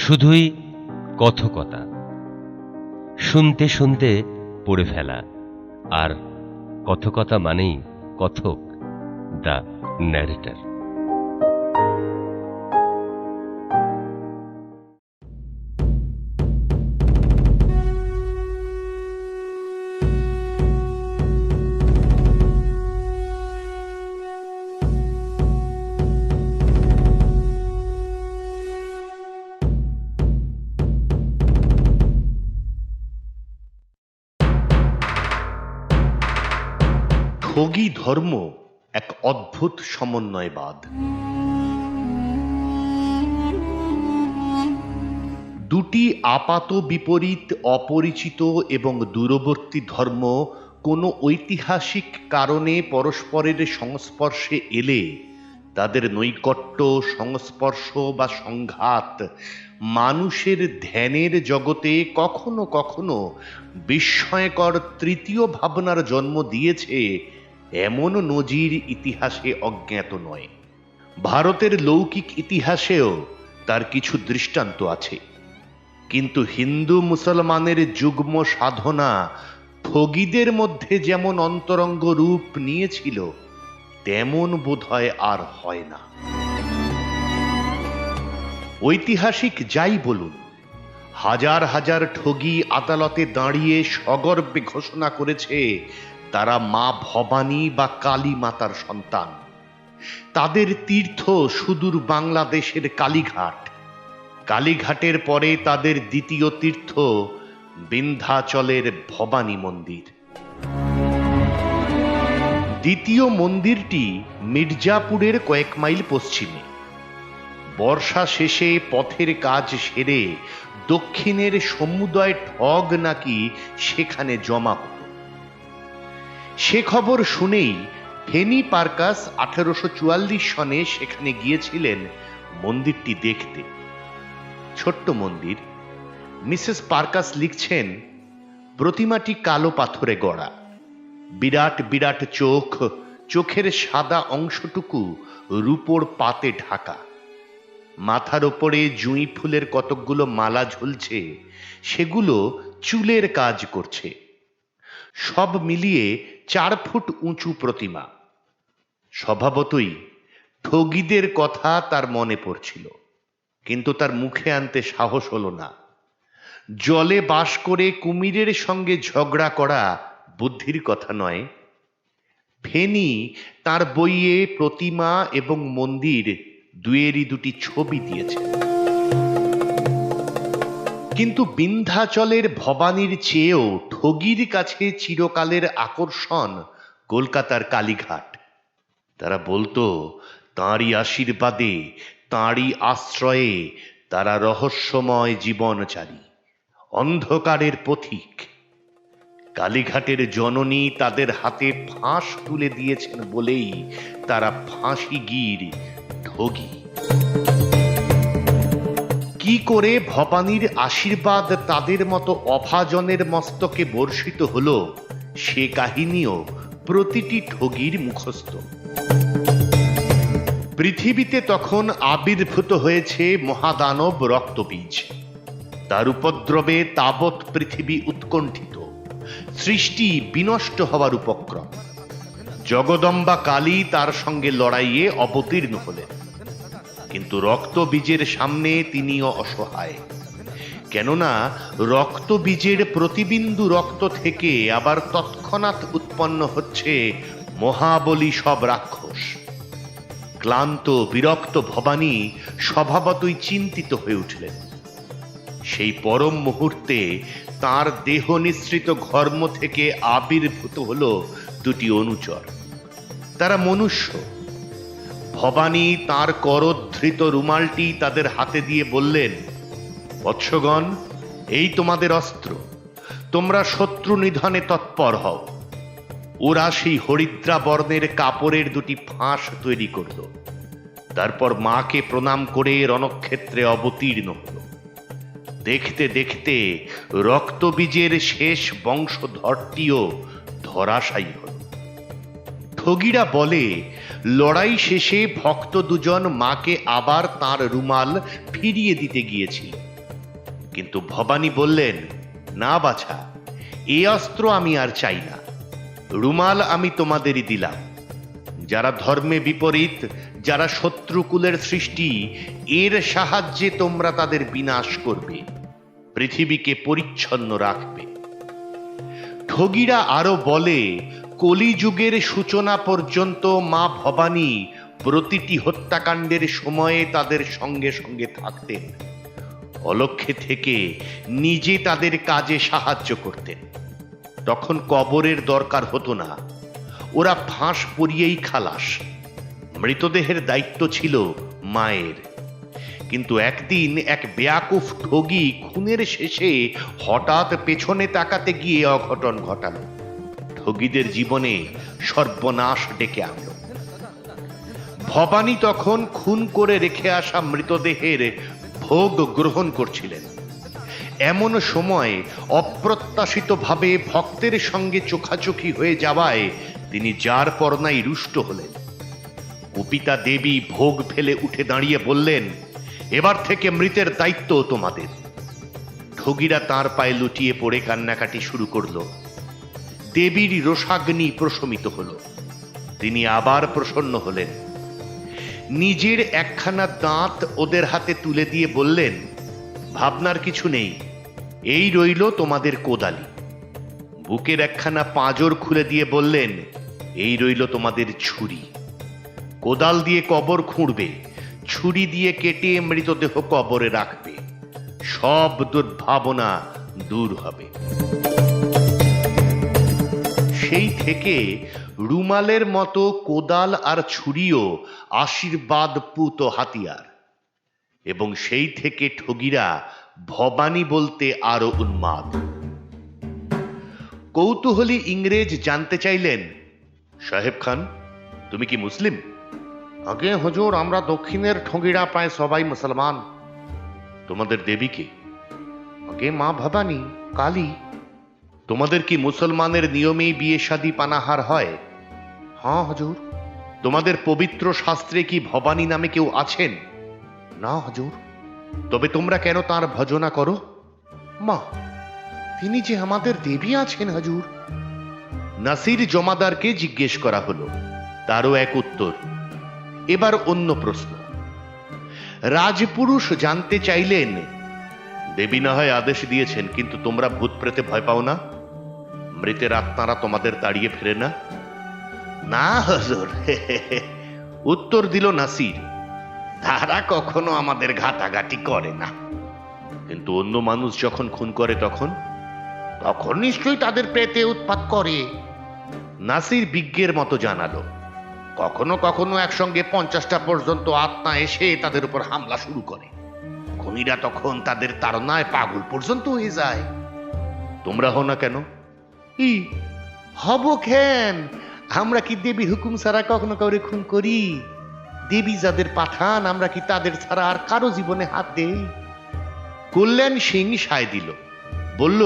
শুধুই কথকতা, শুনতে শুনতে পড়ে ফেলা। আর কথকতা মানেই কথক, দ্য ন্যারেটর। ঠগী ধর্ম এক অদ্ভুত সমন্বয়বাদ। দুটি আপাত বিপরীত, অপরিচিত এবং দূরবর্তী ধর্ম কোনো ঐতিহাসিক কারণে পরস্পরের সংস্পর্শে এলে তাদের নৈকট্য, সংস্পর্শ বা সংঘাত মানুষের ধ্যানের জগতে কখনো কখনো বিস্ময়কর তৃতীয় ভাবনার জন্ম দিয়েছে, এমন নজির ইতিহাসে অজ্ঞাত নয়। ভারতের লৌকিক ইতিহাসেও তার কিছু দৃষ্টান্ত আছে, কিন্তু হিন্দু মুসলমানের যুগ্ম সাধনা ঠগীদের মধ্যে যেমন অন্তরঙ্গ রূপ নিয়েছিল, তেমন বোধহয় আর হয় না। ঐতিহাসিক যাই বলুন, হাজার হাজার ঠগী আদালতে দাঁড়িয়ে সগর্বে ঘোষণা করেছে তারা মা ভবানী বা কালী মাতার সন্তান। তাদের তীর্থ সুদূর বাংলাদেশের কালীঘাট। কালীঘাটের পরে তাদের দ্বিতীয় তীর্থ বিন্ধ্যাচলের ভবানী মন্দির। দ্বিতীয় মন্দিরটি মির্জাপুরের কয়েক মাইল পশ্চিমে। বর্ষা শেষে পথের কাজ সেরে দক্ষিণের সমুদয় ঠগ নাকি সেখানে জমা হতো। সে খবর শুনেই ফেনী পার্কাস 1844 সনে সেখানে গিয়েছিলেন মন্দিরটি দেখতে। ছোট্ট মন্দির। মিসেস পার্কাস লিখছেন, প্রতিমাটি কালো পাথরে গড়া, বিরাট বিরাট চোখ, চোখের সাদা অংশটুকু রূপোর পাতে ঢাকা। মাথার ওপরে জুঁই ফুলের কতকগুলো মালা ঝুলছে, সেগুলো চুলের কাজ করছে। সব মিলিয়ে 4 ফুট উঁচু প্রতিমা। স্বভাবতই ঠগীদের কথা তার মনে পড়ছিল, কিন্তু তার মুখে আনতে সাহস হলো না। জলে বাস করে কুমিরের সঙ্গে ঝগড়া করা বুদ্ধির কথা নয়। ফেনী তার বইয়ে প্রতিমা এবং মন্দির দুয়েরই দুটি ছবি দিয়েছে। কিন্তু বিন্ধ্যাচলের ভবানীর চেয়েও ঠগীর কাছে চিরকালের আকর্ষণ কলকাতার কালীঘাট। তারা বলতো, তাঁরই আশীর্বাদে, তাঁরই আশ্রয়ে তারা রহস্যময় জীবনচারী, অন্ধকারের পথিক। কালীঘাটের জননী তাদের হাতে ফাঁস তুলে দিয়েছেন বলেই তারা ফাঁসিগির ঠগী। কি করে ভবানীর আশীর্বাদ তাদের মতো অভাজনের মস্তকে বর্ষিত হলো, সে কাহিনীও প্রতিটি ঠগীর মুখস্থ। পৃথিবীতে তখন আবির্ভূত হয়েছে মহাদানব রক্তবীজ। তার উপদ্রবে তাবৎ পৃথিবী উৎকণ্ঠিত, সৃষ্টি বিনষ্ট হওয়ার উপক্রম। জগদম্বা কালী তার সঙ্গে লড়াইয়ে অবতীর্ণ হলেন, কিন্তু রক্তবীজের সামনে তিনিও অসহায়। কেননা রক্তবীজের প্রতিবিন্দু রক্ত থেকে আবার তৎক্ষণাৎ উৎপন্ন হচ্ছে মহাবলী সব রাক্ষস। ক্লান্ত বিরক্ত ভবানী স্বভাবতই চিন্তিত হয়ে উঠলেন। সেই পরম মুহূর্তে তার দেহ নিঃসৃত ঘর্ম থেকে আবির্ভূত হলো দুটি অনুচর। তারা মনুষ্য। ভবানী তার করোদ্ধৃত রুমালটি তাদের হাতে দিয়ে বললেন, বৎসগণ, এই তোমাদের অস্ত্র, তোমরা শত্রু নিধনে তৎপর হও। ওরা সেই হরিদ্রা বর্ণের কাপড়ের দুটি ফাঁস তৈরি করল, তারপর মাকে প্রণাম করে রণক্ষেত্রে অবতীর্ণ হল। দেখতে দেখতে রক্তবীজের শেষ বংশধরটিও ধরাশায়ী হল। ঠগীরা বলে, লড়াই শেষে ভক্ত দুজন মাকে আবার তার রুমাল ফিরিয়ে দিতে গিয়েছিল, কিন্তু ভবানী বললেন, না বাছা, এ অস্ত্র আমি আর চাই না। রুমাল আমি তোমাদেরই দিলাম। যারা ধর্মে বিপরীত, যারা শত্রুকুলের সৃষ্টি, এর সাহায্যে তোমরা তাদের বিনাশ করবে, পৃথিবীকে পরিচ্ছন্ন রাখবে। ঠগীরা আরো বলে, কলিযুগের সূচনা পর্যন্ত মা ভবানী প্রতিটি হত্যাকাণ্ডের সময়ে তাদের সঙ্গে সঙ্গে থাকতেন, অলক্ষ্যে থেকে নিজে তাদের কাজে সাহায্য করতেন। তখন কবরের দরকার হতো না, ওরা ফাঁস পরিয়েই খালাস। মৃতদেহের দায়িত্ব ছিল মায়ের। কিন্তু একদিন এক বেয়াকুফ ঠগী খুনের শেষে হঠাৎ পেছনে তাকাতে গিয়ে অঘটন ঘটালো। ঠগীদের জীবনে সর্বনাশ ডেকে আনল। ভবানী তখন খুন করে রেখে আসা মৃতদেহের ভোগ গ্রহণ করছিলেন। এমন সময় অপ্রত্যাশিতভাবে ভক্তের সঙ্গে চোখাচোখি হয়ে যাওয়ায় তিনি যার পরনাই রুষ্ট হলেন। কুপিতা দেবী ভোগ ফেলে উঠে দাঁড়িয়ে বললেন, এবার থেকে মৃতের দায়িত্ব তোমাদের। ঠগীরা তাঁর পায়ে লুটিয়ে পড়ে কান্নাকাটি শুরু করল। দেবীর রোষাগ্নি প্রশমিত হল। তিনি আবার প্রসন্ন হলেন। নিজের একখানা দাঁত ওদের হাতে তুলে দিয়ে বললেন, ভাবনার কিছু নেই, এই রইল তোমাদের কোদালি। বুকের একখানা পাঁজর খুলে দিয়ে বললেন, এই রইল তোমাদের ছুরি। কোদাল দিয়ে কবর খুঁড়বে, ছুরি দিয়ে কেটে মৃতদেহ কবরে রাখবে, সব দুর্ভাবনা দূর হবে। সেই থেকে রুমালের মতো কোদাল আর ছুরিও আশীর্বাদ পুত হাতিয়ার। এবং সেই থেকে ঠগীরা ভবানী বলতে আরো উন্মাদ। কৌতূহলী ইংরেজ জানতে চাইলেন, সাহেব খান, তুমি কি মুসলিম? আগে হুজুর, আমরা দক্ষিণের ঠগীরা প্রায় সবাই মুসলমান। তোমাদের দেবী কে? আগে মা ভবানী, কালী। তোমাদের কি মুসলমানের নিয়মেই বিয়ে শাদী পানাহার হয়? হ্যাঁ হুজুর। তোমাদের পবিত্র শাস্ত্রে কি ভবানী নামে কেউ আছেন? না হুজুর। তবে তোমরা কেন তার ভজনা করো? মা, তিনি যে আমাদের দেবী আছেন হুজুর। নাসির জমাদারকে জিজ্ঞেস করা হলো, তারও এক উত্তর। এবার অন্য প্রশ্ন। রাজপুরুষ জানতে চাইলেন, দেবী না হয় আদেশ দিয়েছেন, কিন্তু তোমরা ভূত প্রেতে ভয় পাও না? মৃতের আত্মারা তোমাদের তাড়িয়ে ফেরে না? না হুজুর, উত্তর দিল নাসির, তারা কখনো আমাদের ঘাটাঘাটি করে না। কিন্তু অন্য মানুষ যখন খুন করে তখন তখন নিশ্চয়ই তাদের প্রেতে উৎপাত করে। নাসির বিজ্ঞের মতো জানালো, কখনো কখনো একসঙ্গে 50টা পর্যন্ত আত্মা এসে তাদের উপর হামলা শুরু করে। খুনিরা তখন তাদের তাড়নায় পাগল পর্যন্ত হয়ে যায়। তোমরা হও না কেন? ই হব কেন? আমরা কি দেবীর হুকুম ছাড়া কখনো কাউরে খুন করি? দেবী যাদের পাঠান, আমরা কি তাদের ছাড়া আর কারো জীবনে হাত দেই? কল্যাণ সিং সায় দিল, বলল,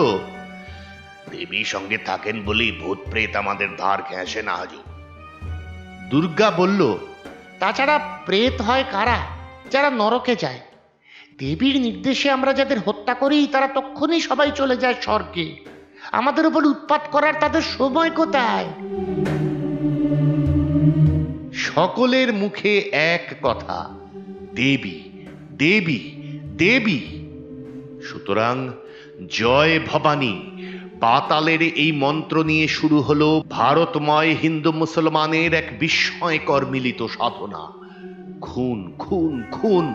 দেবী সঙ্গে থাকেন বলেই ভূত প্রেত আমাদের ধার ঘেঁষে না হুজুর। দুর্গা বলল, তাছাড়া প্রেত হয় কারা? যারা নরকে যায়। দেবীর নির্দেশে আমরা যাদের হত্যা করি তারা তখনই সবাই চলে যায় স্বর্গে। আমাদের উপর উৎপাত করার তাদের সময় কোথায়? সকলের মুখে এক কথা, দেবী, দেবী, দেবী। সুতরাং জয় ভবানী, পাতালের এই মন্ত্র নিয়ে শুরু হলো ভারতময় হিন্দু মুসলমানের এক বিস্ময়কর মিলিত সাধনা। খুন, খুন, খুন।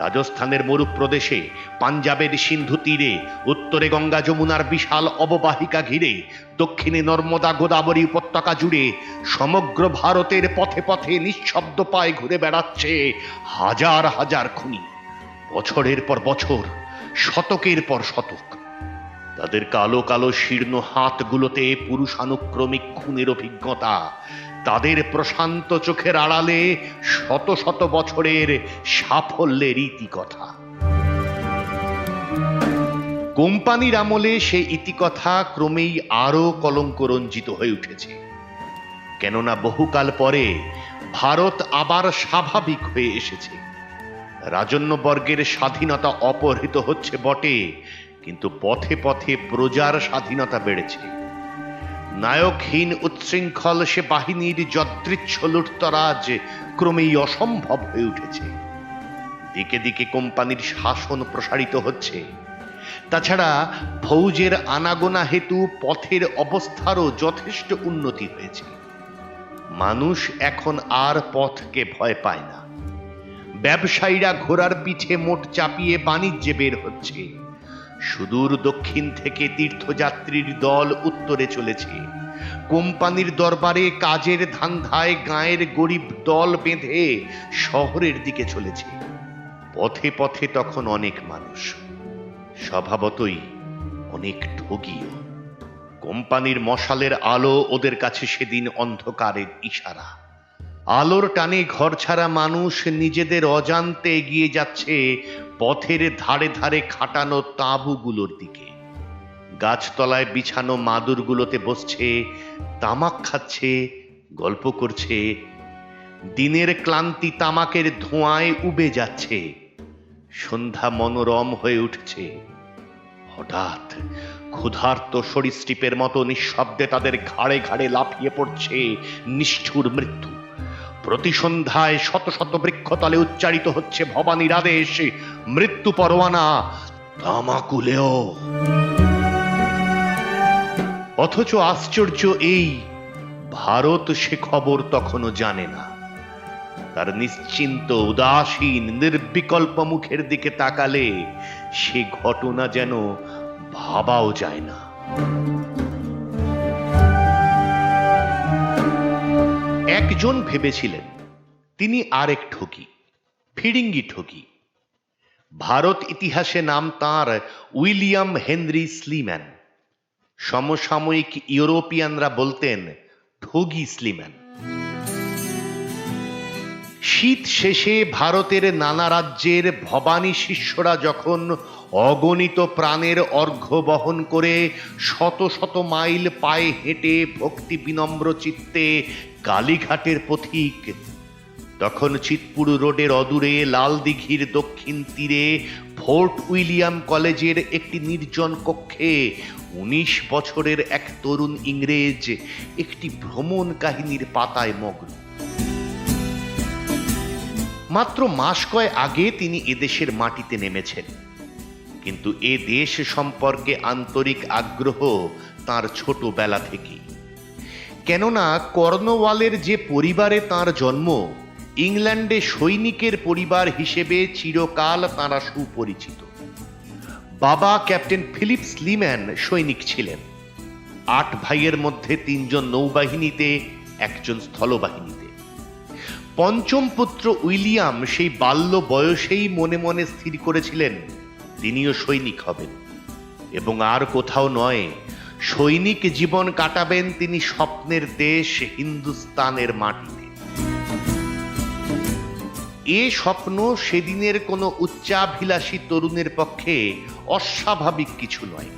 রাজস্থানের মরুপ্রদেশে, পাঞ্জাবের সিন্ধু তীরে, উত্তরে গঙ্গা যমুনার বিশাল অববাহিকা ঘিরে, দক্ষিণে নর্মদা গোদাবরী উপত্যকা জুড়ে সমগ্র ভারতের পথে পথে নিঃশব্দ পায়ে ঘুরে বেড়াচ্ছে হাজার হাজার খুনি। বছরের পর বছর, শতকের পর শতক। তাদের কালো কালো শীর্ণ হাতগুলোতে পুরুষানুক্রমিক খুনের অভিজ্ঞতা, তাদের প্রশান্ত চোখের আড়ালে শত শত বছরের সাফল্যের ইতিকথা। কোম্পানির আমলে সে ইতিকথা ক্রমেই আরো কলঙ্করঞ্জিত হয়ে উঠেছে। কেননা বহুকাল পরে ভারত আবার স্বাভাবিক হয়ে এসেছে। রাজন্যবর্গের স্বাধীনতা অপহৃত হচ্ছে বটে, কিন্তু পথে পথে প্রজার স্বাধীনতা বেড়েছে। নায়কহীন উচ্ছৃঙ্খল সে বাহিনীর যদৃচ্ছ লুঠতরাজ ক্রমেই অসম্ভব হয়ে উঠেছে। দিকে দিকে কোম্পানির শাসন প্রসারিত হচ্ছে। তাছাড়া ফৌজের আনাগোনা হেতু পথের অবস্থারও যথেষ্ট উন্নতি হয়েছে। মানুষ এখন আর পথকে ভয় পায় না। ব্যবসায়ীরা ঘোড়ার পিঠে মোট চাপিয়ে বাণিজ্যে বের হচ্ছে। সুদূর দক্ষিণ থেকে তীর্থযাত্রীর দল উত্তরে চলেছে। কোম্পানির দরবারে কাজের ধান্ধায় গাঁয়ের গরিব দল বেঁধে শহরের দিকে চলেছে। পথে পথে তখন অনেক মানুষ, স্বভাবতই অনেক ঠগীও। কোম্পানির মশালের আলো ওদের কাছে সেদিন অন্ধকারের ইশারা। আলোর টানে ঘরছাড়া মানুষ নিজেদের অজান্তে এগিয়ে যাচ্ছে পথের ধারে ধারে খাটানো তাঁবুগুলোর দিকে। গাছতলায় বিছানো মাদুরগুলোতে বসছে, তামাক খাচ্ছে, গল্প করছে। দিনের ক্লান্তি তামাকের ধোঁয়ায় উবে যাচ্ছে। সন্ধ্যা মনোরম হয়ে উঠছে। হঠাৎ ক্ষুধার্ত সরীসৃপের মতো নিঃশব্দে তাদের ঘাড়ে ঘাড়ে লাফিয়ে পড়ছে নিষ্ঠুর মৃত্যু। প্রতি সন্ধ্যায় শত শত বৃক্ষতলে উচ্চারিত হচ্ছে ভবানীর আদেশ, মৃত্যু পরোয়ানা তামাকুলেও। অথচ আশ্চর্য এই, ভারত সে খবর তখনও জানে না। তার নিশ্চিন্ত উদাসীন নির্বিকল্প মুখের দিকে তাকালে সে ঘটনা যেন ভাবাও যায় না। একজন ভেবেছিলেন তিনি আরেক ঠগী, ফিরিঙ্গি ঠগী। ভারত ইতিহাসে নাম তাঁর উইলিয়াম হেনরি স্লিম্যান। সমসাময়িক ইউরোপিয়ানরা বলতেন ঠগী স্লিম্যান। শীত শেষে ভারতের নানা রাজ্যের ভবানী শিষ্যরা যখন অগণিত প্রাণের অর্ঘ্য বহন করে শত শত মাইল পায়ে হেঁটে ভক্তি বিনম্র চিত্তে কালীঘাটের পথিক, তখন চিৎপুর রোডের অদূরে লাল দিঘির দক্ষিণ তীরে ফোর্ট উইলিয়াম কলেজের একটি নির্জন কক্ষে 19 বছরের এক তরুণ ইংরেজ একটি ভ্রমণ কাহিনীর পাতায় মগ্ন। মাত্র মাস কয় আগে তিনি এদেশের মাটিতে নেমেছেন, কিন্তু এ দেশ সম্পর্কে আন্তরিক আগ্রহ তার ছোটবেলা থেকেই। কেননা কর্নওয়ালের যে পরিবারে তার জন্ম, ইংল্যান্ডে সৈনিকের পরিবার হিসেবে চিরকাল তাঁরা সুপরিচিত। বাবা ক্যাপ্টেন ফিলিপ স্লিম্যান সৈনিক ছিলেন। 8 ভাইয়ের মধ্যে 3 জন নৌবাহিনীতে, 1 জন স্থলবাহিনীতে। পঞ্চম পুত্র উইলিয়াম সেই বাল্য বয়সেই মনে মনে স্থির করেছিলেন তিনিও সৈনিক হবেন, এবং আর কোথাও নয়, সৈনিক জীবন কাটাবেন তিনি স্বপ্নের দেশ হিন্দুস্তানের মাটিতে। এ স্বপ্ন সেদিনের কোনো উচ্চাভিলাষী তরুণের পক্ষে অস্বাভাবিক কিছু নয়,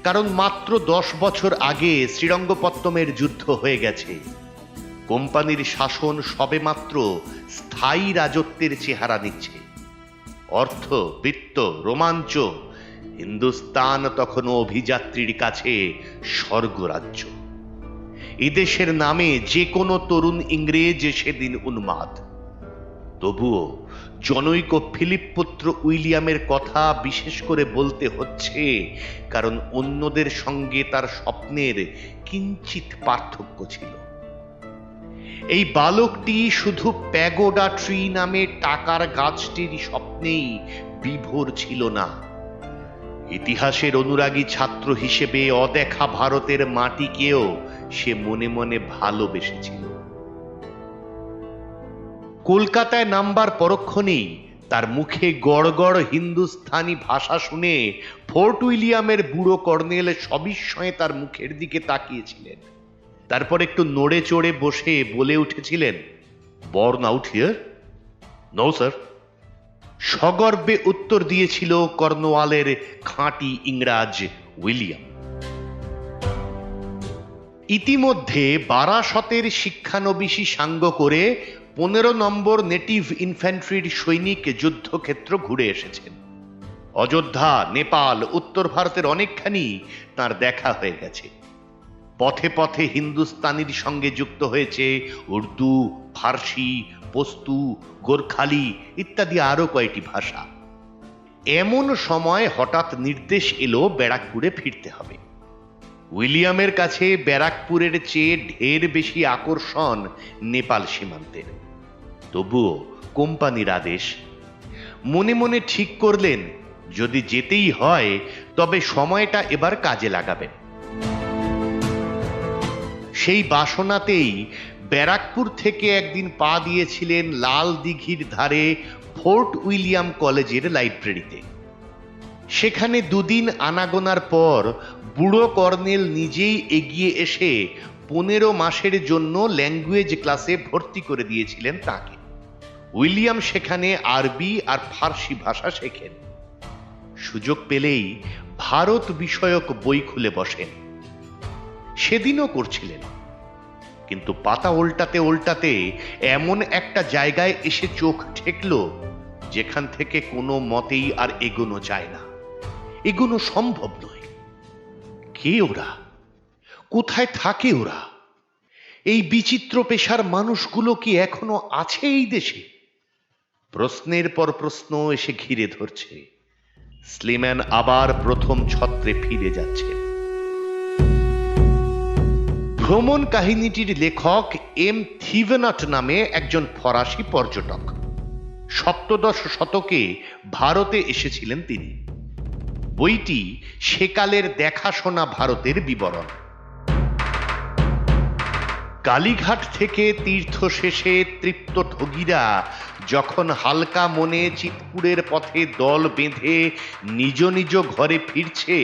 কারণ মাত্র 10 বছর আগে শ্রীরঙ্গপত্তমের যুদ্ধ হয়ে গেছে। কোম্পানির শাসন সবেমাত্র স্থায়ী রাজত্বের চেহারা নিচ্ছে। অর্থ, বৃত্ত, রোমাঞ্চ, হিন্দুস্তান তখনও অভিযাত্রীর কাছে স্বর্গরাজ্য। এদেশের নামে যে কোনো তরুণ ইংরেজ সেদিন উন্মাদ। তবুও জনৈক ফিলিপ পুত্র উইলিয়ামের কথা বিশেষ করে বলতে হচ্ছে, কারণ অন্যদের সঙ্গে তার স্বপ্নের কিঞ্চিত পার্থক্য ছিল। এই বালকটি শুধু প্যাগোডা ট্রি নামে টাকার গাছটির স্বপ্নেই বিভোর ছিল না। ইতিহাসের অনুরাগী ছাত্র হিসেবে অদেখা ভারতের মাটিকেও সে মনে মনে ভালোবেসেছিল। কলকাতায় নামবার পরক্ষণেই তার মুখে গড়গড় হিন্দুস্থানি ভাষা শুনে ফোর্ট উইলিয়ামের বুড়ো কর্নেল সবিস্ময়ে তার মুখের দিকে তাকিয়েছিলেন। তারপর একটু নড়ে চড়ে বসে বলে উঠেছিলেন, born out here? No sir. সগর্বে উত্তর দিয়েছিল কর্নওয়ালের খাঁটি ইংরাজ উইলিয়াম। ইতিমধ্যে বারাসতের শিক্ষানবিশি সাঙ্গ করে 15 নম্বর নেটিভ ইনফ্যান্ট্রির সৈনিক যুদ্ধক্ষেত্র ঘুরে এসেছেন। অযোধ্যা, নেপাল, উত্তর ভারতের অনেকখানি তার দেখা হয়ে গেছে। পথে পথে হিন্দুস্তানির সঙ্গে যুক্ত হয়েছে উর্দু, ফার্সি, পস্তু, গোরখালি ইত্যাদি আরো কয়েকটি ভাষা। এমন সময় হঠাৎ নির্দেশ এলো ব্যারাকপুরে ফিরতে হবে। উইলিয়ামের কাছে ব্যারাকপুরের চেয়ে ঢের বেশি আকর্ষণ নেপাল সীমান্তের। তবুও কোম্পানির আদেশ। মনে মনে ঠিক করলেন যদি যেতেই হয় তবে সময়টা এবার কাজে লাগাবেন। সেই বাসনাতেই ব্যারাকপুর থেকে একদিন পা দিয়েছিলেন লাল দিঘির ধারে ফোর্ট উইলিয়াম কলেজের লাইব্রেরিতে। সেখানে দুদিন আনাগোনার পর বুড়ো কর্নেল নিজেই এগিয়ে এসে 15 মাসের জন্য ল্যাঙ্গুয়েজ ক্লাসে ভর্তি করে দিয়েছিলেন তাকে। উইলিয়াম সেখানে আরবি আর ফার্সি ভাষা শেখেন। সুযোগ পেলেই ভারত বিষয়ক বই খুলে বসেন। সেদিনও করছিলেন, কিন্তু পাতা উল্টাতে উল্টাতে এমন একটা জায়গায় এসে চোখ ঠেকল যেখান থেকে কোনো মতেই আর এগোনো যায় না, এগোনো সম্ভব নয়। কে ওরা? কোথায় থাকে ওরা? এই বিচিত্র পেশার মানুষগুলো কি এখনো আছে এই দেশে? প্রশ্নের পর প্রশ্ন এসে ঘিরে ধরছে। স্লিম্যান আবার প্রথম ছত্রে ফিরে যাচ্ছেন। ভ্রমণ কাহিনীটির লেখক এম থিভেনট নামে একজন ফরাসি পর্যটক। 17 শতকে ভারতে এসেছিলেন তিনি। বইটি সেকালের দেখাশোনা ভারতের বিবরণ। কালীঘাট থেকে তীর্থ শেষে তৃপ্ত ঠগীরা যখন হালকা মনে চিতপুরের পথে দল বেঁধে নিজ নিজ ঘরে ফিরছে,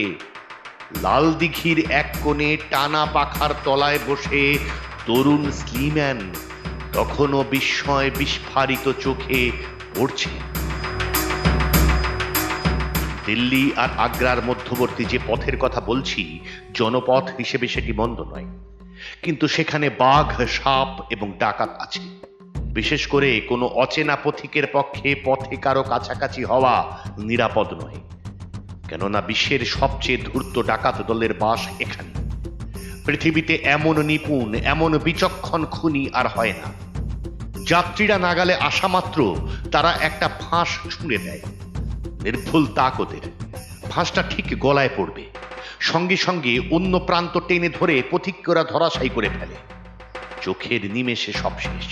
লাল দিঘির এক কোণে টানা পাখার তলায় বসে তরুণ স্লিম্যান তখনও বিস্ময় বিস্ফারিত চোখে পড়ছে। দিল্লি আর আগ্রার মধ্যবর্তী যে পথের কথা বলছি, জনপথ হিসেবে সেটি মন্দ নয়, কিন্তু সেখানে বাঘ, সাপ এবং ডাকাত আছে। বিশেষ করে কোনো অচেনা পথিকের পক্ষে পথে কারো কাছাকাছি হওয়া নিরাপদ নয়, কেননা বিশ্বের সবচেয়ে ধূর্ত ডাকাত দলের বাস এখানে। পৃথিবীতে এমন নিপুণ, এমন বিচক্ষণ খুনি আর হয় না। যাত্রীরা নাগালে আসা মাত্র তারা একটা ফাঁস ছুঁড়ে দেয়। নির্ভুল তাক ওদের। ফাঁসটা ঠিক গলায় পড়বে, সঙ্গে সঙ্গে অন্য প্রান্ত টেনে ধরে পথিকরা ধরাশায়ী করে ফেলে। চোখের নিমেষে সব শেষ।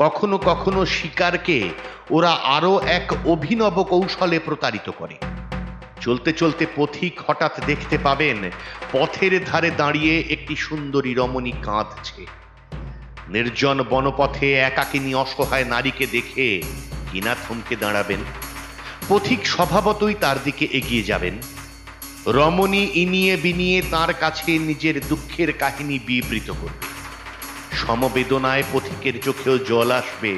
কখনো কখনো শিকারকে ওরা আরো এক অভিনব কৌশলে প্রতারিত করে। চলতে চলতে পথিক হঠাৎ দেখতে পাবেন পথের ধারে দাঁড়িয়ে একটি সুন্দরী রমণী কাঁদছে। নির্জন বনপথে একাকিনী অসহায় নারীকে দেখে কিনা থমকে দাঁড়াবেন? পথিক স্বভাবতই তার দিকে এগিয়ে যাবেন। রমণী ইনিয়ে বিনিয়ে তার কাছে নিজের দুঃখের কাহিনী বিবৃত করবে। সমবেদনায় পথিকের চোখেও জল আসবে।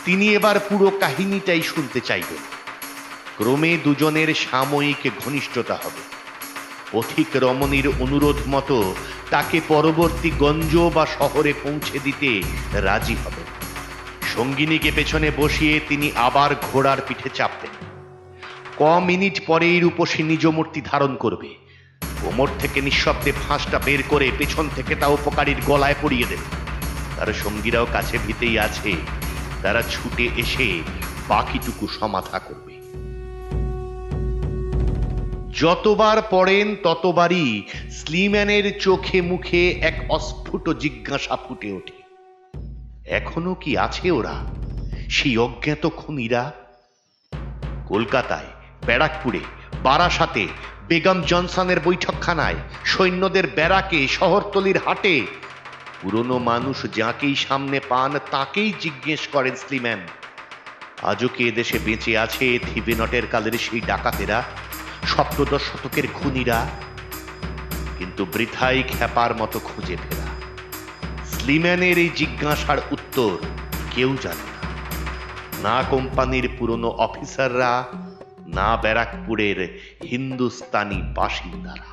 তিনি এবার পুরো কাহিনীটাই শুনতে চাইবেন। ক্রমে দুজনের সাময়িক ঘনিষ্ঠতা হবে। পথিক রমণীর অনুরোধ মতো তাকে পরবর্তী গঞ্জ বা শহরে পৌঁছে দিতে রাজি হবে। সঙ্গিনীকে পেছনে বসিয়ে তিনি আবার ঘোড়ার পিঠে চাপবেন। ক মিনিট পরেই রূপসী নিজ মূর্তি ধারণ করবে। কোমর থেকে নিঃশব্দে ফাঁসটা বের করে পেছন থেকে তা উপকারীর গলায় পরিয়ে দেবে। তার সঙ্গীরাও কাছে ভিতেই আছে, তারা ছুটে এসে বাকিটুকু সমাধা করবে। যতবার পড়েন ততবারই স্লিম্যানের চোখে মুখে এক অস্ফুট জিজ্ঞাসা ফুটে ওঠে। এখনো কি আছে ওরা, সেই অজ্ঞাত খুনিরা? কলকাতায়, ব্যারাকপুরে, বারাসাতে, বেগম জনসনের বৈঠকখানায়, সৈন্যদের ব্যারাকে, শহরতলির হাটে পুরনো মানুষ যাকেই সামনে পান তাকেই জিজ্ঞেস করেন স্লিম্যান, আজও কি এদেশে বেঁচে আছে থিবেনটের কালের সেই ডাকাতেরা, 17 শতকের খুনিরা? কিন্তু বৃথাই খ্যাপার মতো খুঁজে ফেরা। স্লিম্যানের এই জিজ্ঞাসার উত্তর কেউ জানে না, না কোম্পানির পুরনো অফিসাররা, না ব্যারাকপুরের হিন্দুস্তানি বাসিন্দারা।